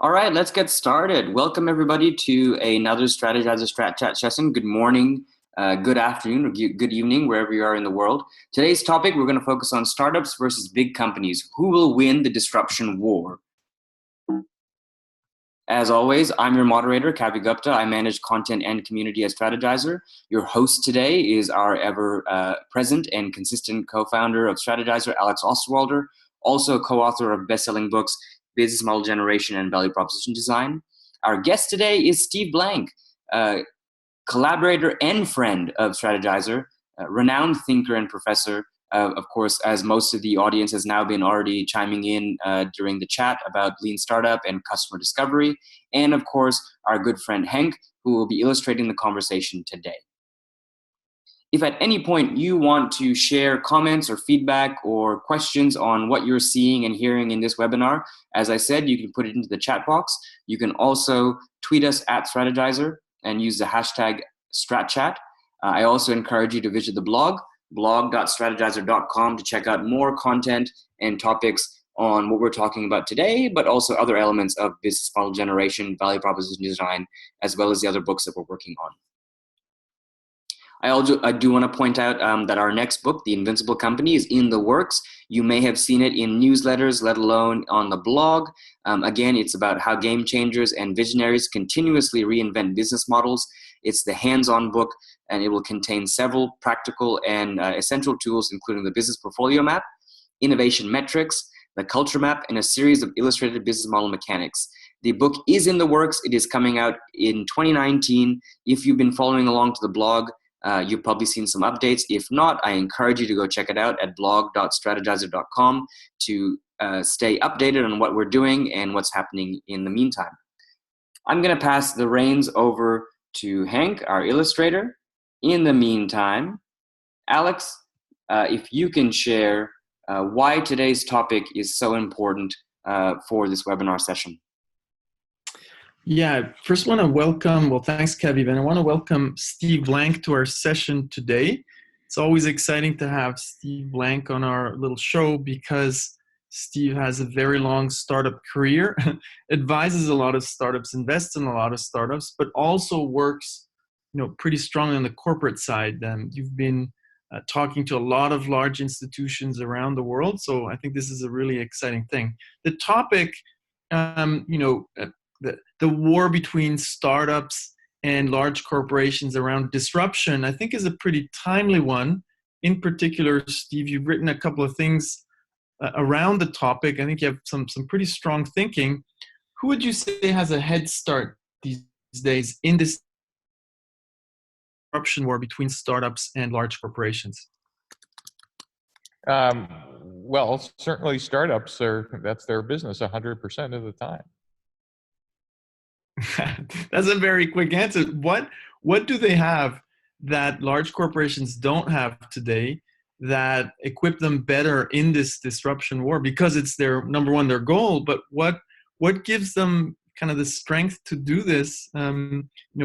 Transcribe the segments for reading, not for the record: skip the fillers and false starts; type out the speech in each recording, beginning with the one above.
All right, let's get started. Welcome everybody to another Strategyzer Strat Chat session. Good morning, good afternoon, or good evening, wherever you are in the world. Today's topic, we're going to focus on startups versus big companies. Who will win the disruption war? As always, I'm your moderator, Kavi Gupta. I manage content and community as Strategyzer. Your host today is our ever present and consistent co-founder of Strategyzer, Alex Osterwalder, also co-author of best-selling books, Business Model Generation and Value Proposition Design. Our guest today is Steve Blank, collaborator and friend of Strategyzer, renowned thinker and professor. Of course, as most of the audience has now been already chiming in during the chat about lean startup and customer discovery. And of course, our good friend Henk, who will be illustrating the conversation today. If at any point you want to share comments or feedback or questions on what you're seeing and hearing in this webinar, as I said, you can put it into the chat box. You can also tweet us at Strategyzer and use the hashtag StratChat. I also encourage you to visit the blog.strategizer.com to check out more content and topics on what we're talking about today, but also other elements of business model generation, value proposition design, as well as the other books that we're working on. I do want to point out that our next book, The Invincible Company, is in the works. You may have seen it in newsletters, let alone on the blog. Again, it's about how game changers and visionaries continuously reinvent business models. It's the hands-on book, and it will contain several practical and essential tools, including the business portfolio map, innovation metrics, the culture map, and a series of illustrated business model mechanics. The book is in the works. It is coming out in 2019. If you've been following along to the blog, you've probably seen some updates. If not, I encourage you to go check it out at blog.strategizer.com to stay updated on what we're doing and what's happening in the meantime. I'm going to pass the reins over to Henk, our illustrator. In the meantime, Alex, if you can share why today's topic is so important for this webinar session. Yeah, first want to welcome, well, thanks, Kevin. I want to welcome Steve Blank to our session today. It's always exciting to have Steve Blank on our little show because Steve has a very long startup career, advises a lot of startups, invests in a lot of startups, but also works, pretty strongly on the corporate side. You've been talking to a lot of large institutions around the world, so I think this is a really exciting thing. The topic, the war between startups and large corporations around disruption, I think, is a pretty timely one. In particular, Steve, you've written a couple of things around the topic. I think you have some pretty strong thinking. Who would you say has a head start these days in this disruption war between startups and large corporations? Well, certainly startups that's their business 100% of the time. That's a very quick answer. What do they have that large corporations don't have today that equip them better in this disruption war? Because it's their number one, their goal. But what gives them kind of the strength to do this?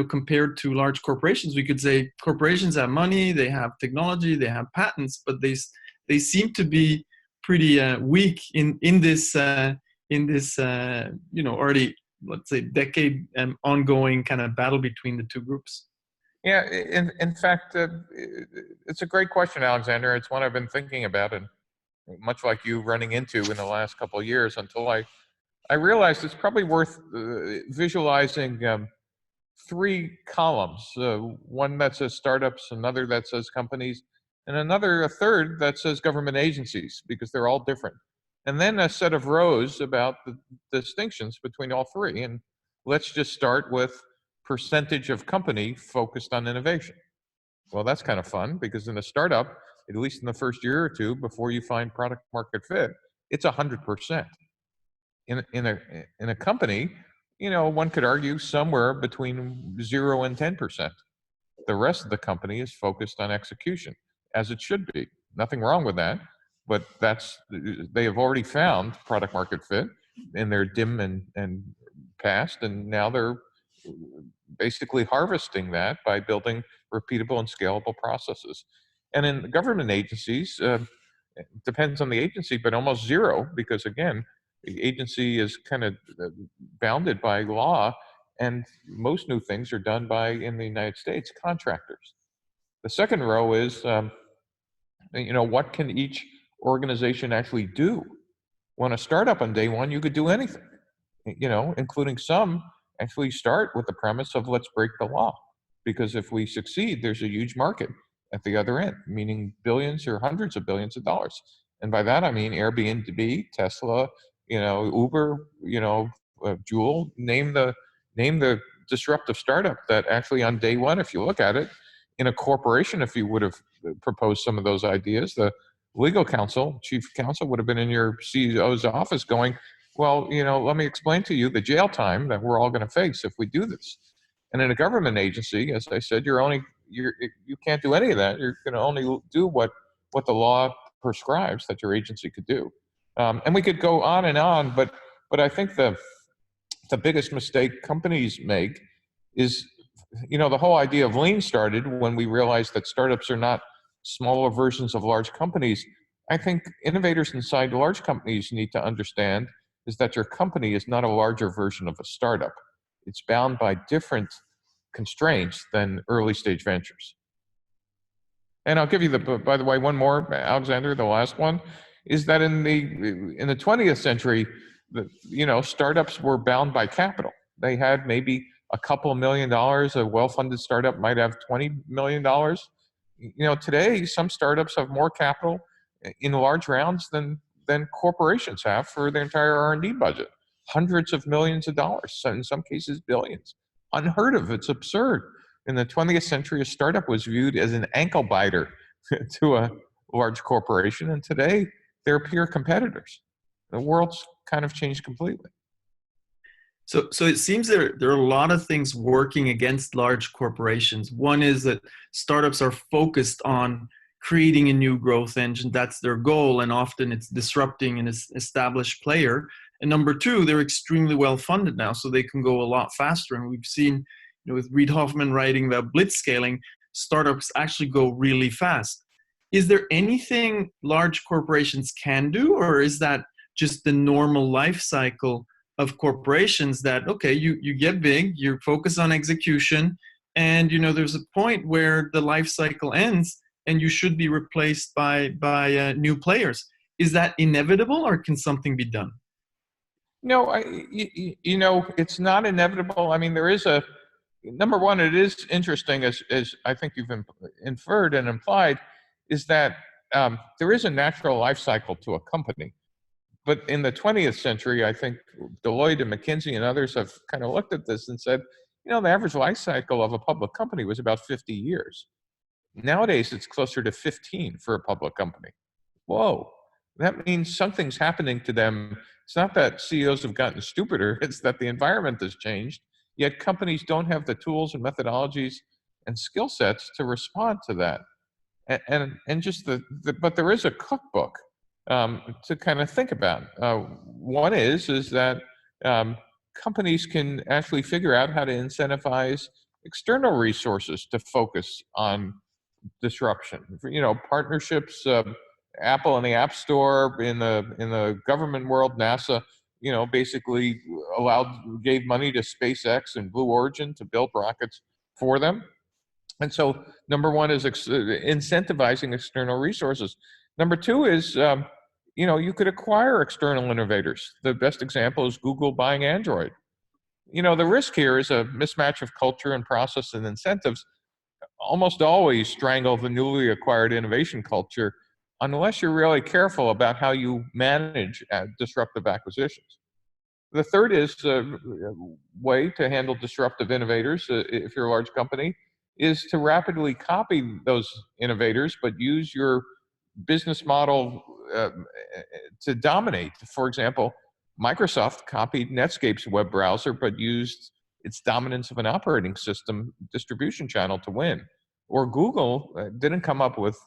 Compared to large corporations, we could say corporations have money, they have technology, they have patents, but they seem to be pretty weak in this already, let's say, decade ongoing kind of battle between the two groups. Yeah, in fact, it's a great question, Alexander. It's one I've been thinking about, and much like you, running into in the last couple of years, until I realized it's probably worth visualizing three columns. One that says startups, another that says companies, and a third that says government agencies, because they're all different. And then a set of rows about the distinctions between all three. And let's just start with percentage of company focused on innovation. Well, that's kind of fun, because in a startup, at least in the first year or two before you find product market fit, it's 100%. In a company, one could argue somewhere between 0 and 10%. The rest of the company is focused on execution, as it should be. Nothing wrong with that. But they have already found product market fit in their dim and past, and now they're basically harvesting that by building repeatable and scalable processes. And in government agencies, it depends on the agency, but almost zero, because again, The agency is kind of bounded by law, and most new things are done by, in the United States, contractors. The second row is, what can each organization actually do? When a startup on day one, you could do anything, including some actually start with the premise of let's break the law. Because if we succeed, there's a huge market at the other end, meaning billions or hundreds of billions of dollars. And by that, I mean Airbnb, Tesla, Uber, Juul, name the disruptive startup that actually on day one, if you look at it, in a corporation, if you would have proposed some of those ideas, the legal counsel, chief counsel would have been in your CEO's office going, well, let me explain to you the jail time that we're all going to face if we do this. And in a government agency, as I said, you can't do any of that. You're going to only do what the law prescribes that your agency could do. And we could go on, but I think the biggest mistake companies make is, the whole idea of lean started when we realized that startups are not smaller versions of large companies. I think innovators inside large companies need to understand is that your company is not a larger version of a startup. It's bound by different constraints than early stage ventures. And I'll give you by the way, one more, Alexander, the last one, is that in the 20th century, startups were bound by capital. They had maybe a couple $1 million. A well-funded startup might have $20 million. Today, some startups have more capital in large rounds than corporations have for their entire R&D budget. Hundreds of millions of dollars, in some cases billions. Unheard of. It's absurd. In the 20th century, a startup was viewed as an ankle biter to a large corporation, and today they're peer competitors. The world's kind of changed completely. So it seems there are a lot of things working against large corporations. One is that startups are focused on creating a new growth engine. That's their goal, and often it's disrupting an established player. And number two, they're extremely well funded now, so they can go a lot faster. And we've seen, with Reid Hoffman writing about blitzscaling, startups actually go really fast. Is there anything large corporations can do, or is that just the normal life cycle of corporations that, okay, you get big, you focus on execution, and there's a point where the life cycle ends and you should be replaced by new players? Is that inevitable, or can something be done? No, it's not inevitable. I mean, there is number one, it is interesting, as I think you've inferred and implied, is that there is a natural life cycle to a company. But in the 20th century, I think Deloitte and McKinsey and others have kind of looked at this and said, the average life cycle of a public company was about 50 years. Nowadays, it's closer to 15 for a public company. Whoa, that means something's happening to them. It's not that CEOs have gotten stupider, it's that the environment has changed, yet companies don't have the tools and methodologies and skill sets to respond to that. And just but there is a cookbook to kind of think about. One is that companies can actually figure out how to incentivize external resources to focus on disruption. Partnerships. Apple and the App Store, in the government world, NASA, basically gave money to SpaceX and Blue Origin to build rockets for them. And so, number one is incentivizing external resources. Number two is, you could acquire external innovators. The best example is Google buying Android. The risk here is a mismatch of culture and process and incentives almost always strangle the newly acquired innovation culture unless you're really careful about how you manage disruptive acquisitions. The third is a way to handle disruptive innovators, if you're a large company, is to rapidly copy those innovators, but use your business model to dominate. For example, Microsoft copied Netscape's web browser, but used its dominance of an operating system distribution channel to win. Or Google didn't come up with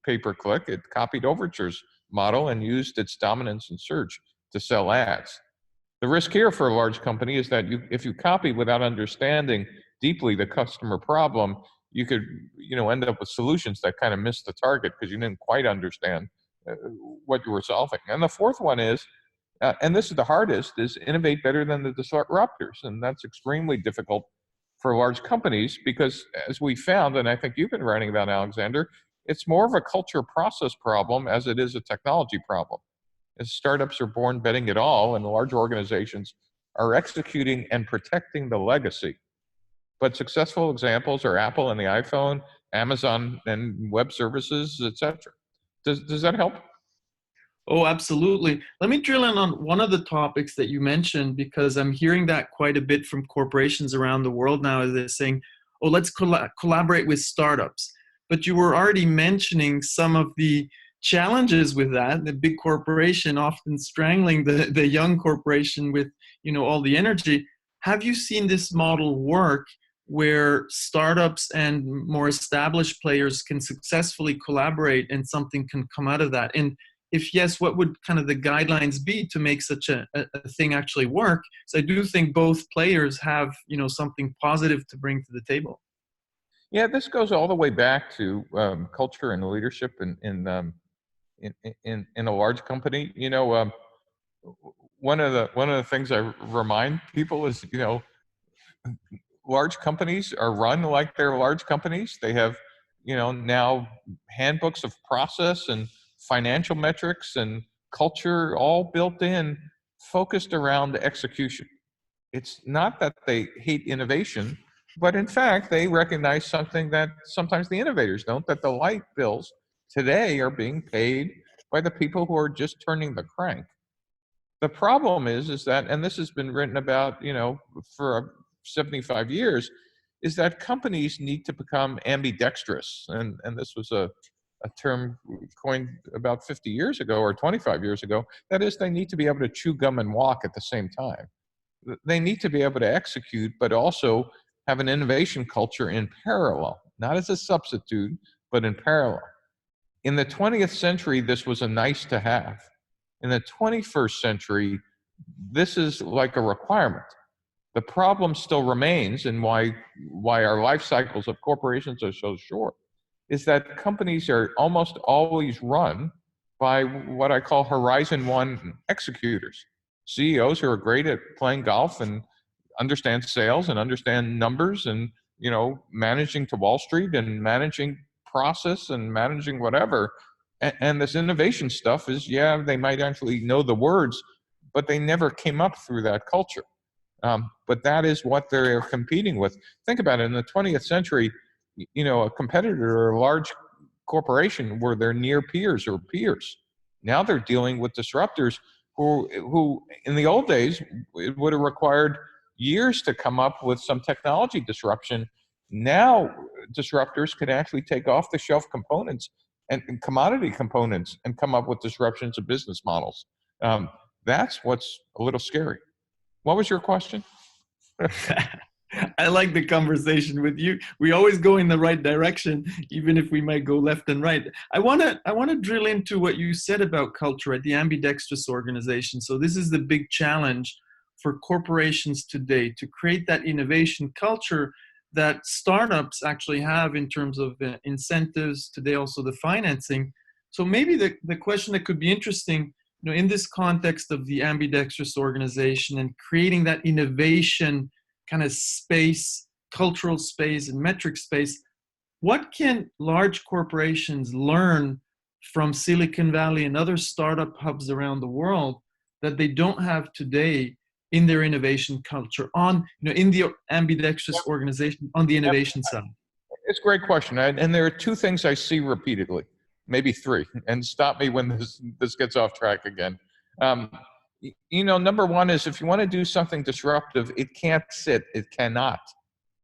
pay-per-click. It copied Overture's model and used its dominance in search to sell ads. The risk here for a large company is that if you copy without understanding deeply the customer problem, you could end up with solutions that kind of miss the target because you didn't quite understand what you were solving. And the fourth one is And this is the hardest, is innovate better than the disruptors. And that's extremely difficult for large companies because, as we found, and I think you've been writing about, Alexander, it's more of a culture process problem as it is a technology problem. As startups are born betting it all, and large organizations are executing and protecting the legacy. But successful examples are Apple and the iPhone, Amazon and web services, etc. Does that help? Oh, absolutely. Let me drill in on one of the topics that you mentioned, because I'm hearing that quite a bit from corporations around the world now. They're saying, oh, let's collaborate with startups. But you were already mentioning some of the challenges with that, the big corporation often strangling the young corporation with, all the energy. Have you seen this model work where startups and more established players can successfully collaborate and something can come out of that? And if yes, what would kind of the guidelines be to make such a thing actually work? So I do think both players have, something positive to bring to the table. Yeah, this goes all the way back to culture and leadership in a large company. One of the things I remind people is, large companies are run like they're large companies. They have, now handbooks of process and financial metrics and culture all built in, focused around execution. It's not that they hate innovation, but in fact, they recognize something that sometimes the innovators don't, that the light bills today are being paid by the people who are just turning the crank. The problem is that, and this has been written about, for 75 years, is that companies need to become ambidextrous. And this was a term coined about 50 years ago or 25 years ago. That is, they need to be able to chew gum and walk at the same time. They need to be able to execute, but also have an innovation culture in parallel, not as a substitute, but in parallel. In the 20th century, this was a nice to have. In the 21st century, this is like a requirement. The problem still remains, and why our life cycles of corporations are so short, is that companies are almost always run by what I call Horizon 1 executors. CEOs who are great at playing golf and understand sales and understand numbers and, managing to Wall Street and managing process and managing whatever. And this innovation stuff is, they might actually know the words, but they never came up through that culture. But that is what they're competing with. Think about it. In the 20th century, a competitor or a large corporation were their near peers or peers. Now they're dealing with disruptors who in the old days, it would have required years to come up with some technology disruption. Now disruptors can actually take off the shelf components and commodity components and come up with disruptions of business models. That's what's a little scary. What was your question? I like the conversation with you. We always go in the right direction, even if we might go left and right. I want to drill into what you said about culture at the ambidextrous organization. So this is the big challenge for corporations today, to create that innovation culture that startups actually have in terms of incentives, today also the financing. So maybe the question that could be interesting, in this context of the ambidextrous organization and creating that innovation kind of space, cultural space and metric space, what can large corporations learn from Silicon Valley and other startup hubs around the world that they don't have today in their innovation culture in the ambidextrous organization on the innovation side? It's a great question. And there are two things I see repeatedly, maybe three, and stop me when this gets off track again. Number one is, if you want to do something disruptive, it cannot,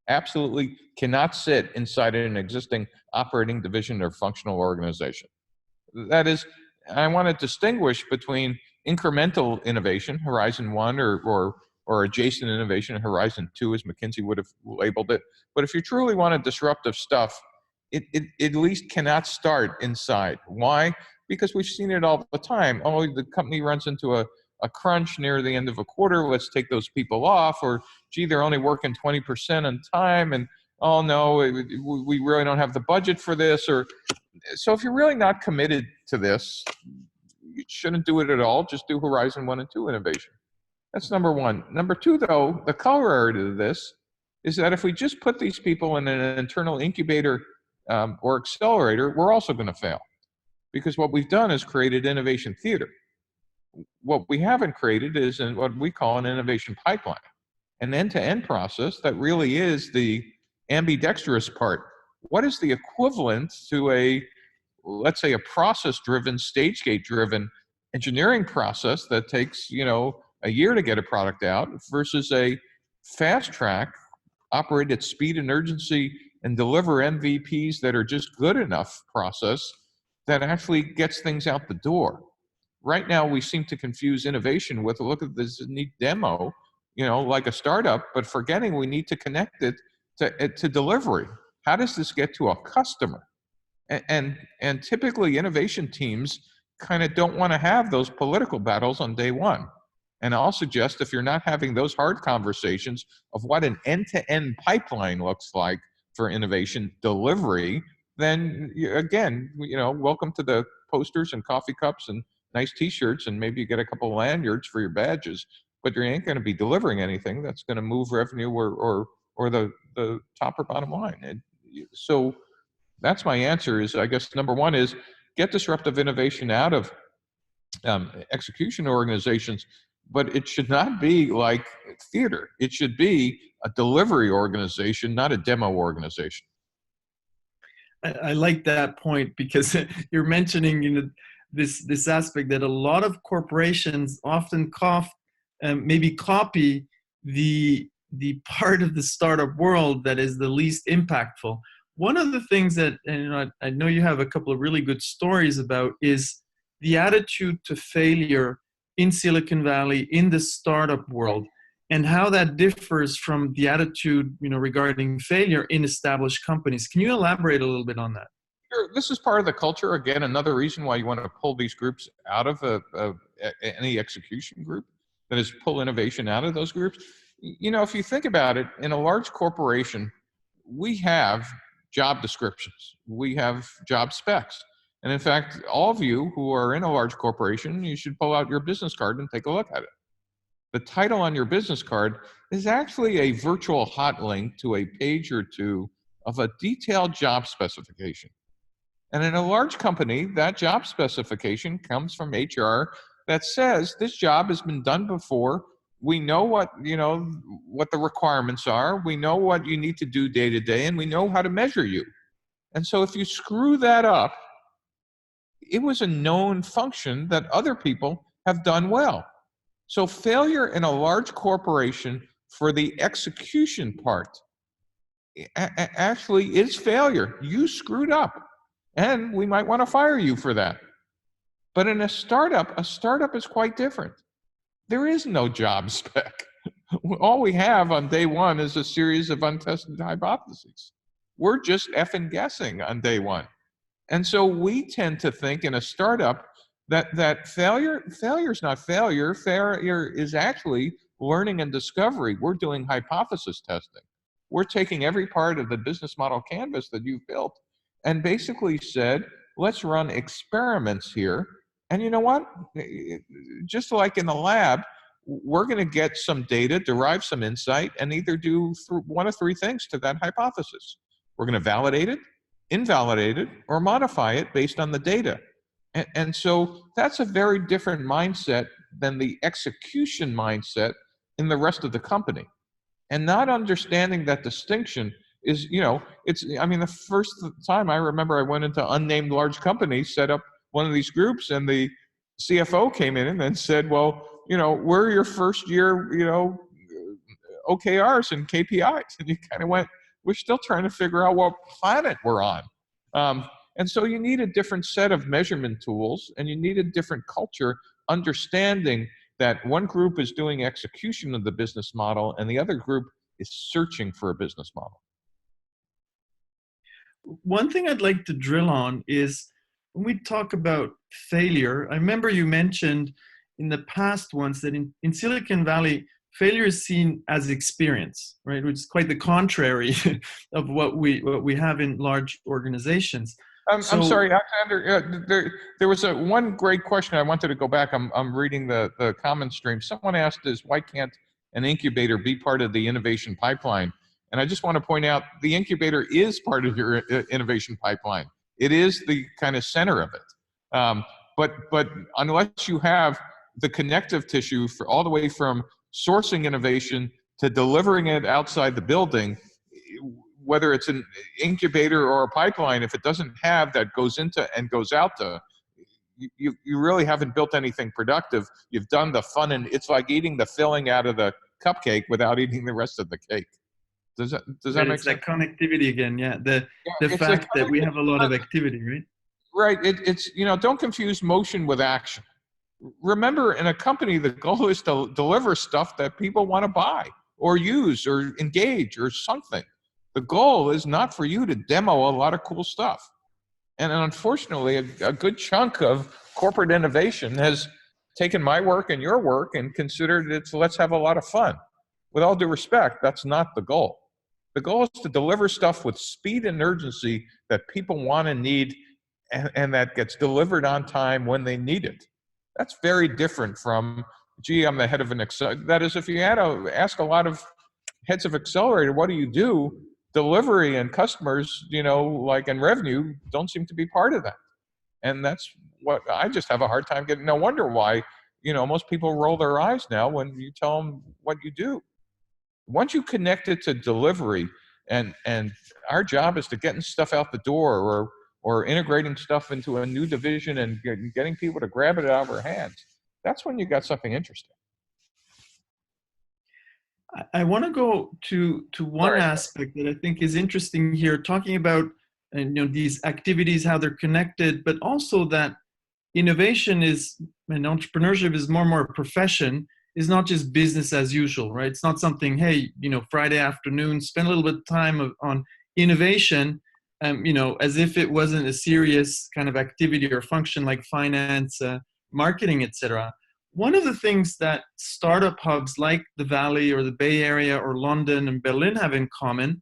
absolutely cannot sit inside an existing operating division or functional organization. That is, I want to distinguish between incremental innovation, Horizon 1, or adjacent innovation, Horizon 2, as McKinsey would have labeled it. But if you truly want disruptive stuff, it at least cannot start inside. Why? Because we've seen it all the time. Oh, the company runs into a crunch near the end of a quarter. Let's take those people off. Or, gee, they're only working 20% on time. And, oh, no, we really don't have the budget for this. So if you're really not committed to this, shouldn't do it at all. Just do Horizon 1 and 2 innovation. That's number one. Number two, though, the corollary to this is that if we just put these people in an internal incubator or accelerator, we're also going to fail. Because what we've done is created innovation theater. What we haven't created is what we call an innovation pipeline, an end-to-end process that really is the ambidextrous part. What is the equivalent to let's say, a process-driven, stage-gate-driven engineering process that takes, a year to get a product out versus a fast-track, operate at speed and urgency and deliver MVPs that are just good enough process that actually gets things out the door. Right now, we seem to confuse innovation with, look at this neat demo, like a startup, but forgetting we need to connect it to delivery. How does this get to a customer? And typically innovation teams kind of don't want to have those political battles on day one. And I'll suggest if you're not having those hard conversations of what an end-to-end pipeline looks like for innovation delivery, then again, welcome to the posters and coffee cups and nice t-shirts, and maybe you get a couple of lanyards for your badges, but you ain't going to be delivering anything that's going to move revenue or the top or bottom line. And so that's my answer is, I guess, number one is get disruptive innovation out of execution organizations, but it should not be like theater. It should be a delivery organization, not a demo organization. I like that point because you're mentioning, this aspect that a lot of corporations often maybe copy the part of the startup world that is the least impactful. One of the things that, and I know you have a couple of really good stories about, is the attitude to failure in Silicon Valley, in the startup world, and how that differs from the attitude, regarding failure in established companies. Can you elaborate a little bit on that? Sure. This is part of the culture. Again, another reason why you want to pull these groups out of any execution group, that is, pull innovation out of those groups. If you think about it, in a large corporation, we have job descriptions. We have job specs. And in fact, all of you who are in a large corporation, you should pull out your business card and take a look at it. The title on your business card is actually a virtual hot link to a page or two of a detailed job specification. And in a large company, that job specification comes from HR that says this job has been done before. We know what the requirements are. We know what you need to do day to day, and we know how to measure you. And so if you screw that up, it was a known function that other people have done well. So failure in a large corporation for the execution part actually is failure. You screwed up, and we might want to fire you for that. But in a startup is quite different. There is no job spec. All we have on day one is a series of untested hypotheses. We're just effing guessing on day one. And so we tend to think in a startup that failure is not failure. Failure is actually learning and discovery. We're doing hypothesis testing. We're taking every part of the business model canvas that you've built and basically said, let's run experiments here. And you know what? Just like in the lab, we're going to get some data, derive some insight, and either do one of three things to that hypothesis. We're going to validate it, invalidate it, or modify it based on the data. And so that's a very different mindset than the execution mindset in the rest of the company. And not understanding that distinction is, the first time I remember I went into unnamed large company, set up one of these groups, and the CFO came in and said, well, we're your first year, OKRs and KPIs. And you kind of went, we're still trying to figure out what planet we're on. And so you need a different set of measurement tools, and you need a different culture, understanding that one group is doing execution of the business model and the other group is searching for a business model. One thing I'd like to drill on is when we talk about failure, I remember you mentioned in the past once that in Silicon Valley, failure is seen as experience, right? Which is quite the contrary of what we have in large organizations. I'm sorry, Alexander. There was one great question. I wanted to go back. I'm reading the comment stream. Someone asked, why can't an incubator be part of the innovation pipeline? And I just want to point out, the incubator is part of your innovation pipeline. It is the kind of center of it. But unless you have the connective tissue for all the way from sourcing innovation to delivering it outside the building, whether it's an incubator or a pipeline, if it doesn't have that goes into and goes out to, you really haven't built anything productive. You've done the fun, and it's like eating the filling out of the cupcake without eating the rest of the cake. Does that make it's sense? that connectivity again, yeah. The fact that we have a lot of activity, right? Right. It's don't confuse motion with action. Remember, in a company, the goal is to deliver stuff that people want to buy or use or engage or something. The goal is not for you to demo a lot of cool stuff. And unfortunately, a good chunk of corporate innovation has taken my work and your work and considered it's let's have a lot of fun. With all due respect, that's not the goal. The goal is to deliver stuff with speed and urgency that people want and need, and that gets delivered on time when they need it. That's very different from, gee, I'm the head of an accelerator. That is, if you had to ask a lot of heads of accelerator, what do you do? Delivery and customers, and revenue don't seem to be part of that. And that's what I just have a hard time getting. No wonder why, most people roll their eyes now when you tell them what you do. Once you connect it to delivery, and our job is to getting stuff out the door or integrating stuff into a new division and getting people to grab it out of our hands, that's when you got something interesting. I want to go to one aspect that I think is interesting here, talking about these activities, how they're connected, but also that innovation and entrepreneurship is more and more a profession. Is not just business as usual, right? It's not something, hey, Friday afternoon, spend a little bit of time on innovation, as if it wasn't a serious kind of activity or function like finance, marketing, etc. One of the things that startup hubs like the Valley or the Bay Area or London and Berlin have in common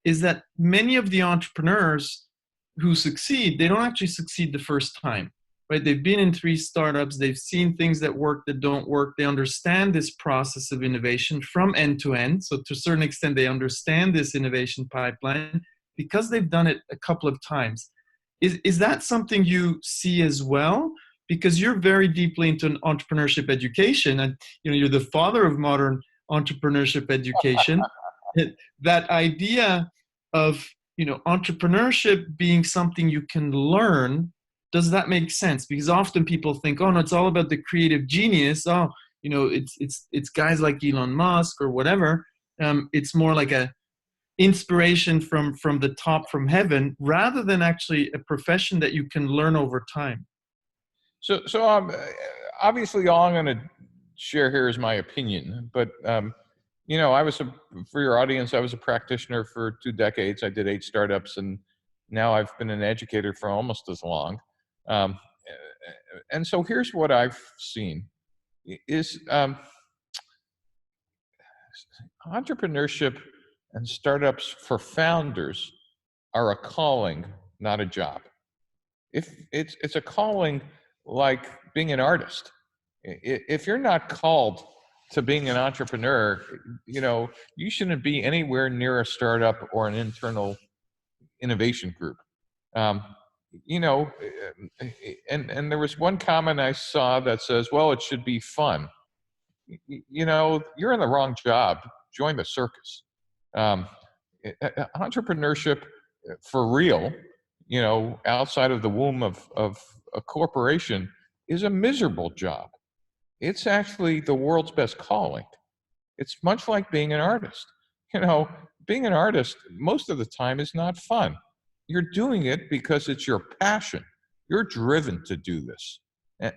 is that many of the entrepreneurs who succeed, they don't actually succeed the first time, right? They've been in 3 startups, they've seen things that work, that don't work, they understand this process of innovation from end to end. So to a certain extent, they understand this innovation pipeline because they've done it a couple of times. Is that something you see as well? Because you're very deeply into entrepreneurship education, and you're the father of modern entrepreneurship education. That idea of entrepreneurship being something you can learn, does that make sense? Because often people think, oh no, it's all about the creative genius. Oh, it's guys like Elon Musk or whatever. It's more like a inspiration from the top, from heaven, rather than actually a profession that you can learn over time. So obviously, all I'm going to share here is my opinion. But for your audience, I was a practitioner for 2 decades. I did 8 startups, and now I've been an educator for almost as long. And so here's what I've seen: is entrepreneurship and startups for founders are a calling, not a job. If it's a calling, like being an artist. If you're not called to being an entrepreneur, you shouldn't be anywhere near a startup or an internal innovation group. And there was one comment I saw that says, well, it should be fun. You're in the wrong job. Join the circus. Entrepreneurship for real, outside of the womb of a corporation, is a miserable job. It's actually the world's best calling. It's much like being an artist. Being an artist most of the time is not fun. You're doing it because it's your passion. You're driven to do this.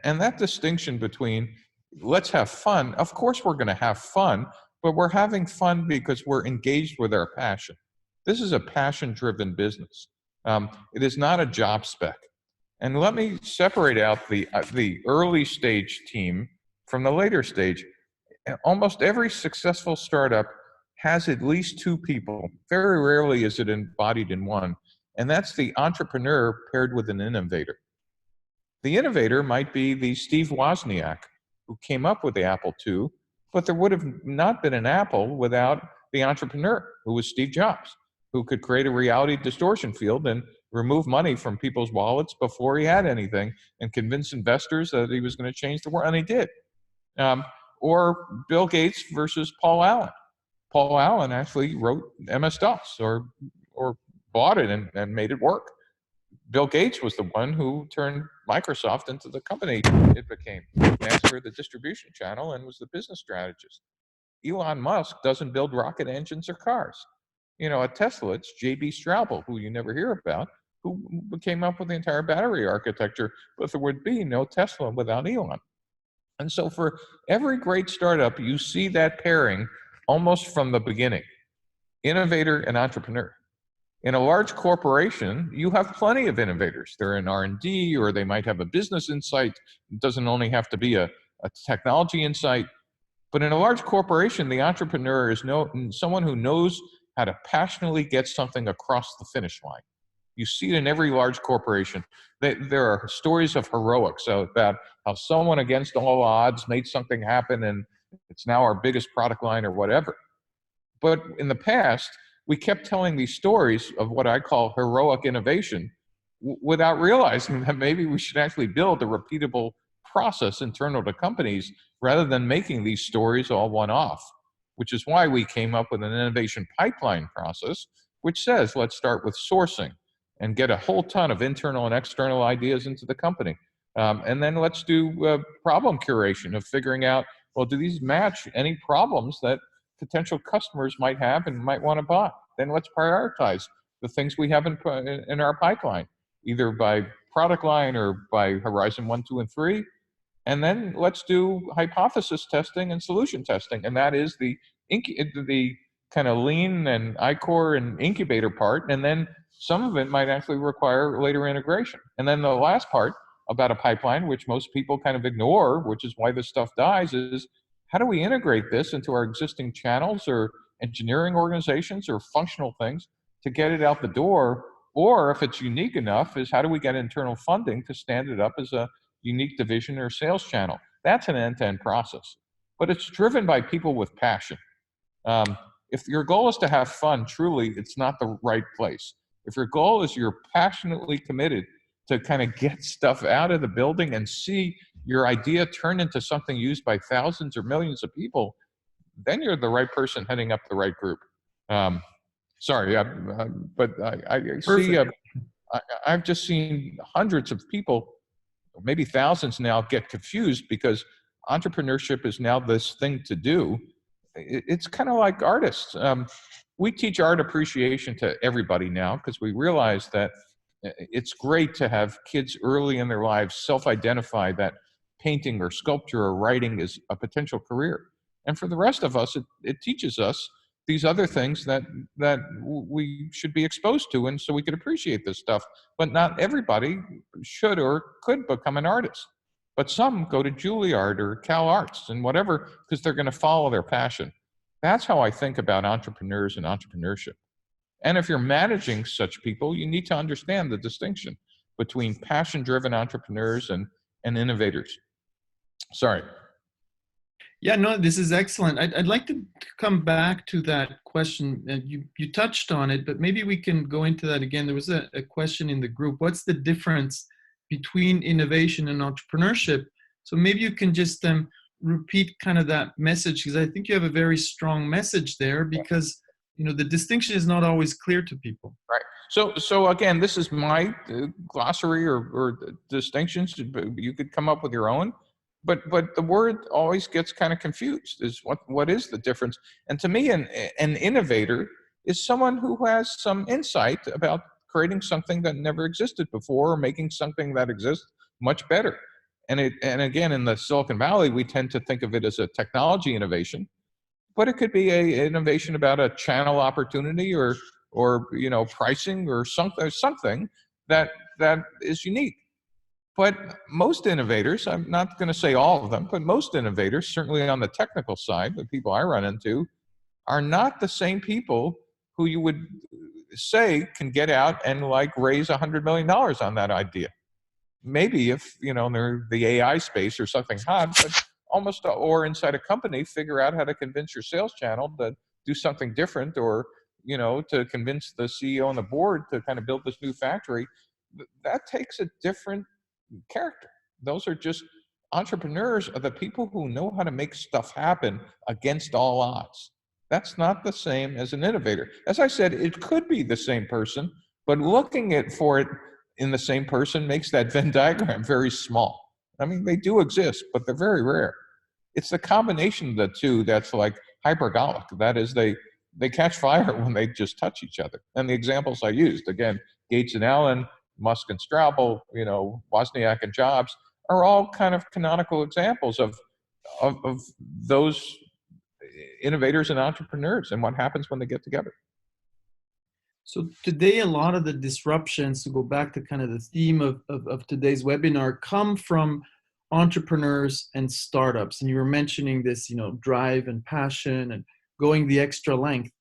And that distinction between let's have fun, of course we're going to have fun, but we're having fun because we're engaged with our passion. This is a passion-driven business. It is not a job spec. And let me separate out the early stage team from the later stage. Almost every successful startup has at least 2 people. Very rarely is it embodied in one. And that's the entrepreneur paired with an innovator. The innovator might be the Steve Wozniak who came up with the Apple II, but there would have not been an Apple without the entrepreneur, who was Steve Jobs, who could create a reality distortion field and remove money from people's wallets before he had anything and convince investors that he was going to change the world, and he did. Or Bill Gates versus Paul Allen. Paul Allen actually wrote MS-DOS or bought it and made it work. Bill Gates was the one who turned Microsoft into the company it became, master of the distribution channel, and was the business strategist. Elon Musk doesn't build rocket engines or cars. At Tesla, it's J.B. Straubel, who you never hear about, who came up with the entire battery architecture, but there would be no Tesla without Elon. And so for every great startup, you see that pairing almost from the beginning, innovator and entrepreneur. In a large corporation, you have plenty of innovators. They're in R&D, or they might have a business insight. It doesn't only have to be a technology insight. But in a large corporation, the entrepreneur is someone who knows how to passionately get something across the finish line. You see it in every large corporation. There are stories of heroics about how someone against all odds made something happen, and it's now our biggest product line or whatever. But in the past, we kept telling these stories of what I call heroic innovation without realizing that maybe we should actually build a repeatable process internal to companies rather than making these stories all one-off, which is why we came up with an innovation pipeline process, which says, let's start with sourcing and get a whole ton of internal and external ideas into the company. And then let's do problem curation of figuring out, well, do these match any problems that potential customers might have and might want to buy? Then let's prioritize the things we have in our pipeline, either by product line or by horizon 1, 2, and 3. And then let's do hypothesis testing and solution testing. And that is the kind of lean and ICOR and incubator part. And then some of it might actually require later integration. And then the last part about a pipeline, which most people kind of ignore, which is why this stuff dies, is how do we integrate this into our existing channels or engineering organizations or functional things to get it out the door? Or if it's unique enough, is how do we get internal funding to stand it up as a unique division or sales channel? That's an end-to-end process, but it's driven by people with passion. If your goal is to have fun, truly, it's not the right place. If your goal is you're passionately committed to kind of get stuff out of the building and see your idea turn into something used by thousands or millions of people, then you're the right person heading up the right group. Sorry, but I see, I've just seen hundreds of people, maybe thousands now, get confused because entrepreneurship is now this thing to do. It's kind of like artists. We teach art appreciation to everybody now because we realize that it's great to have kids early in their lives self-identify that painting or sculpture or writing is a potential career. And for the rest of us, it teaches us these other things that we should be exposed to, and so we could appreciate this stuff. But not everybody should or could become an artist. But some go to Juilliard or Cal Arts and whatever because they're going to follow their passion. That's how I think about entrepreneurs and entrepreneurship. And if you're managing such people, you need to understand the distinction between passion-driven entrepreneurs and innovators. Sorry. Yeah, no, this is excellent. I'd like to come back to that question. You touched on it, but maybe we can go into that again. There was a question in the group. What's the difference between innovation and entrepreneurship? So maybe you can just repeat kind of that message, because I think you have a very strong message there, because the distinction is not always clear to people. Right. So again, this is my glossary or distinctions. You could come up with your own. But the word always gets kind of confused. Is what is the difference? And to me, an innovator is someone who has some insight about creating something that never existed before, or making something that exists much better. And again, in the Silicon Valley, we tend to think of it as a technology innovation, but it could be an innovation about a channel opportunity or pricing or something that is unique. But most innovators, I'm not going to say all of them, but most innovators, certainly on the technical side, the people I run into, are not the same people who you would say can get out and like raise $100 million on that idea. Maybe if, they're the AI space or something hot, but almost, or inside a company, figure out how to convince your sales channel to do something different, or, to convince the CEO and the board to kind of build this new factory. That takes a different character. Those are just entrepreneurs, are the people who know how to make stuff happen against all odds. That's not the same as an innovator. As I said, it could be the same person, but looking for it in the same person makes that Venn diagram very small. I mean, they do exist, but they're very rare. It's the combination of the two that's like hypergolic. That is, they catch fire when they just touch each other. And the examples I used, again, Gates and Allen, Musk and Straubel, Wozniak and Jobs, are all kind of canonical examples of those innovators and entrepreneurs and what happens when they get together. So today, a lot of the disruptions, to go back to kind of the theme of today's webinar, come from entrepreneurs and startups. And you were mentioning this, drive and passion and going the extra length.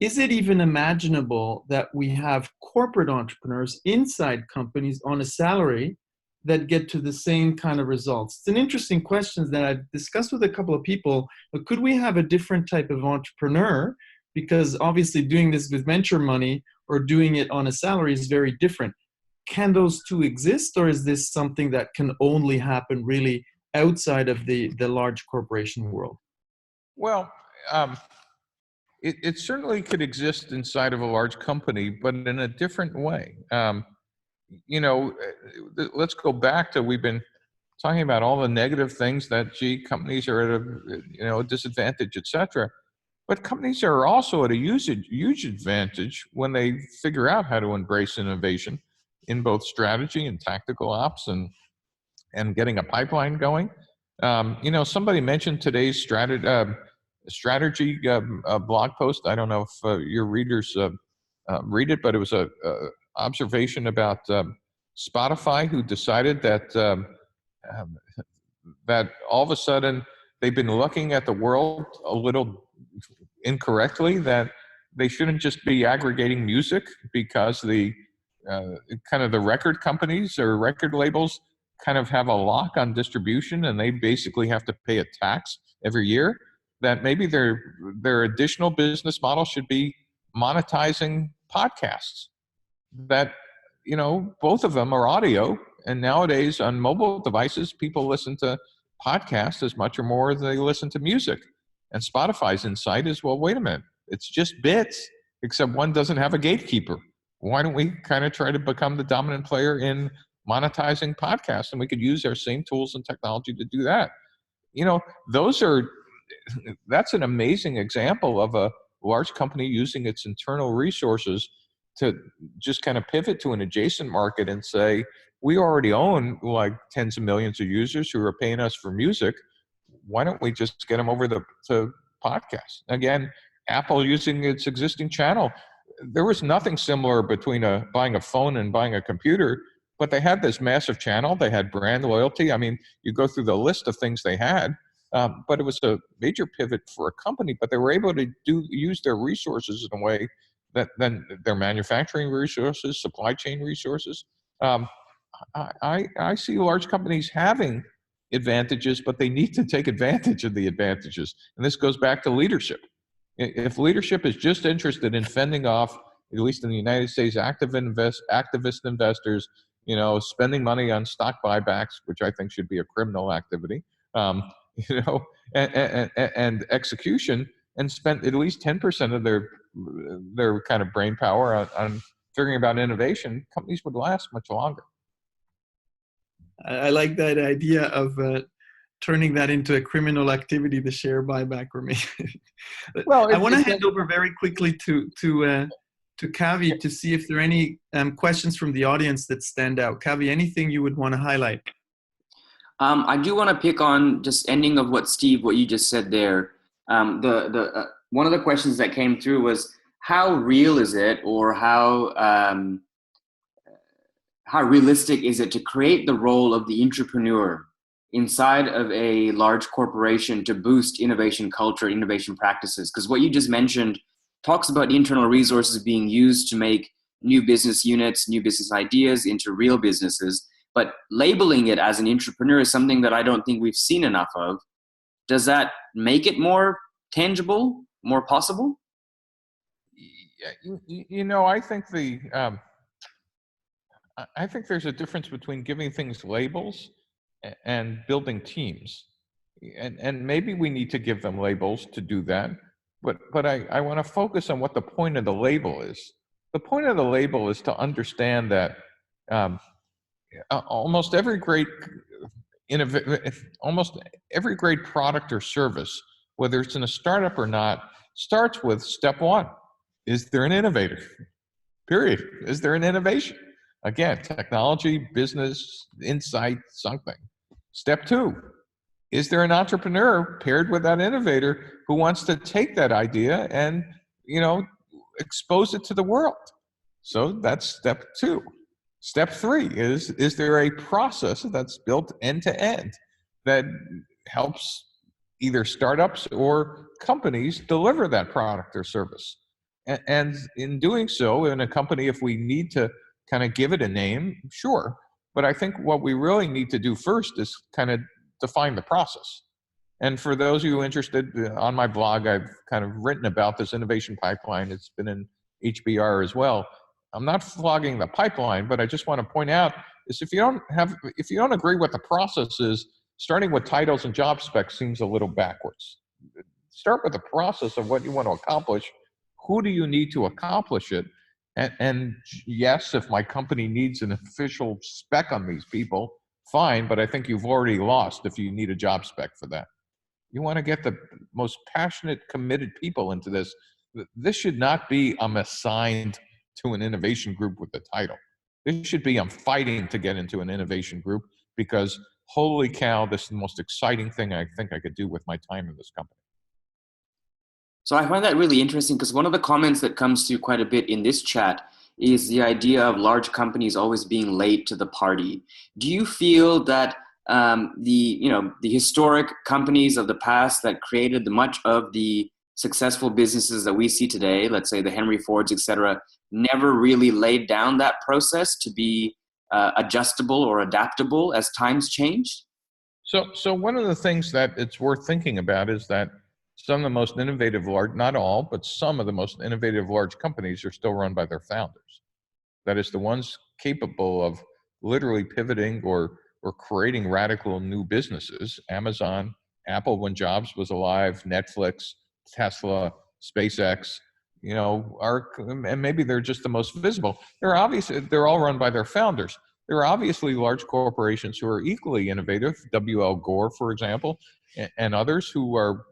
Is it even imaginable that we have corporate entrepreneurs inside companies on a salary that get to the same kind of results? It's an interesting question that I've discussed with a couple of people. But could we have a different type of entrepreneur? Because obviously doing this with venture money or doing it on a salary is very different. Can those two exist, or is this something that can only happen really outside of the large corporation world? Well, it certainly could exist inside of a large company, but in a different way. Let's go back to, we've been talking about all the negative things that companies are at a disadvantage, et cetera. But companies are also at a huge advantage when they figure out how to embrace innovation in both strategy and tactical ops and getting a pipeline going. Somebody mentioned today's strategy blog post. I don't know if your readers read it, but it was a observation about Spotify, who decided that that all of a sudden they've been looking at the world a little incorrectly, that they shouldn't just be aggregating music, because the kind of the record companies or record labels kind of have a lock on distribution, and they basically have to pay a tax every year. That maybe their additional business model should be monetizing podcasts. That, both of them are audio, and nowadays on mobile devices, people listen to podcasts as much or more as they listen to music. And Spotify's insight is, well, wait a minute, it's just bits, except one doesn't have a gatekeeper. Why don't we kind of try to become the dominant player in monetizing podcasts? And we could use our same tools and technology to do that. That's an amazing example of a large company using its internal resources to just kind of pivot to an adjacent market and say, we already own like tens of millions of users who are paying us for music. Why don't we just get them over to podcasts? Again, Apple using its existing channel. There was nothing similar between buying a phone and buying a computer, but they had this massive channel. They had brand loyalty. I mean, you go through the list of things they had, but it was a major pivot for a company, but they were able to use their resources in a way that then their manufacturing resources, supply chain resources. I see large companies having advantages, but they need to take advantage of the advantages. And this goes back to leadership. If leadership is just interested in fending off, at least in the United States, activist investors, spending money on stock buybacks, which I think should be a criminal activity, and execution, and spent at least 10% of their kind of brain power on figuring about innovation, companies would last much longer. I like that idea of turning that into a criminal activity, the share buyback remaining. Well, I want to hand over very quickly to Kavi to see if there are any questions from the audience that stand out. Kavi, anything you would want to highlight? I do want to pick on just ending of what you just said there. One of the questions that came through was, how real is it, or how realistic is it to create the role of the intrapreneur inside of a large corporation to boost innovation culture, innovation practices? Because what you just mentioned talks about internal resources being used to make new business units, new business ideas into real businesses. But labeling it as an intrapreneur is something that I don't think we've seen enough of. Does that make it more tangible, more possible? I think I think there's a difference between giving things labels and building teams. And maybe we need to give them labels to do that. But I want to focus on what the point of the label is. The point of the label is to understand that almost every great product or service, whether it's in a startup or not, starts with step one. Is there an innovator? Period. Is there an innovation? Again, technology, business, insight, something. Step two, is there an entrepreneur paired with that innovator who wants to take that idea and, expose it to the world? So that's step two. Step three is there a process that's built end to end that helps either startups or companies deliver that product or service? And in doing so, in a company, if we need to kind of give it a name, sure. But I think what we really need to do first is kind of define the process. And for those of you interested, on my blog, I've kind of written about this innovation pipeline. It's been in HBR as well. I'm not flogging the pipeline, but I just want to point out is if you don't agree what the process is, starting with titles and job specs seems a little backwards. Start with the process of what you want to accomplish. Who do you need to accomplish it? And yes, if my company needs an official spec on these people, fine, but I think you've already lost if you need a job spec for that. You want to get the most passionate, committed people into this. This should not be I'm assigned to an innovation group with the title. This should be I'm fighting to get into an innovation group because holy cow, this is the most exciting thing I think I could do with my time in this company. So I find that really interesting because one of the comments that comes through quite a bit in this chat is the idea of large companies always being late to the party. Do you feel that the historic companies of the past that created much of the successful businesses that we see today, let's say the Henry Fords, et cetera, never really laid down that process to be adjustable or adaptable as times changed? So one of the things that it's worth thinking about is that some of the most innovative not all, but some of the most innovative large companies are still run by their founders. That is, the ones capable of literally pivoting or creating radical new businesses. Amazon, Apple when Jobs was alive, Netflix, Tesla, SpaceX, and maybe they're just the most visible. They're all run by their founders. There are obviously large corporations who are equally innovative, W.L. Gore, for example, and others who are,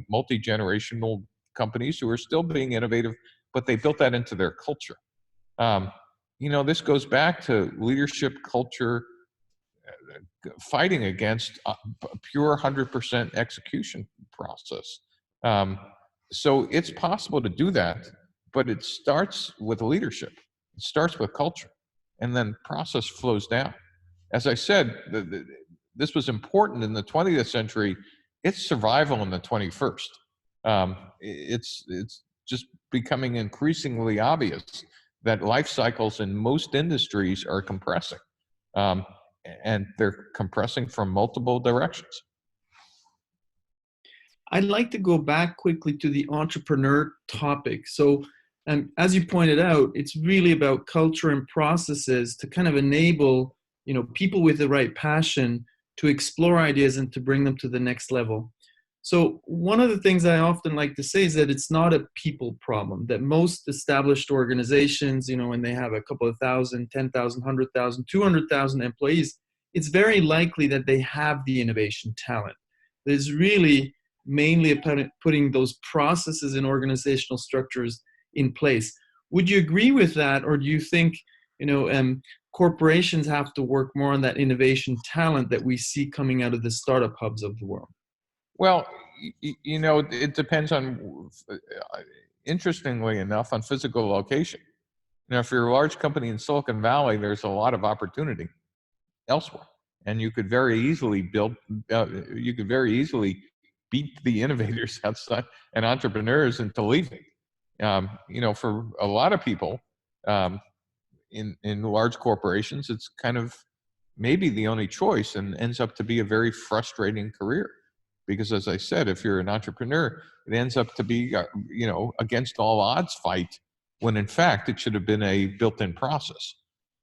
multi-generational companies who are still being innovative, but they built that into their culture. This goes back to leadership culture, fighting against a pure 100% execution process. So it's possible to do that, but it starts with leadership. It starts with culture, and then process flows down. As I said, this was important in the 20th century. It's survival in the 21st. It's just becoming increasingly obvious that life cycles in most industries are compressing. And they're compressing from multiple directions. I'd like to go back quickly to the entrepreneur topic. So, as you pointed out, it's really about culture and processes to kind of enable, people with the right passion to explore ideas and to bring them to the next level. So one of the things I often like to say is that it's not a people problem, that most established organizations, when they have a couple of thousand, 10,000, 100,000, 200,000 employees, it's very likely that they have the innovation talent. There's really mainly about putting those processes and organizational structures in place. Would you agree with that? Or do you think, corporations have to work more on that innovation talent that we see coming out of the startup hubs of the world? Well, it depends on, interestingly enough, on physical location. If you're a large company in Silicon Valley, there's a lot of opportunity elsewhere. And you could very easily beat the innovators outside and entrepreneurs into leaving. For a lot of people in large corporations, it's kind of maybe the only choice, and ends up to be a very frustrating career. Because as I said, if you're an entrepreneur, it ends up to be, against all odds fight, when in fact it should have been a built-in process.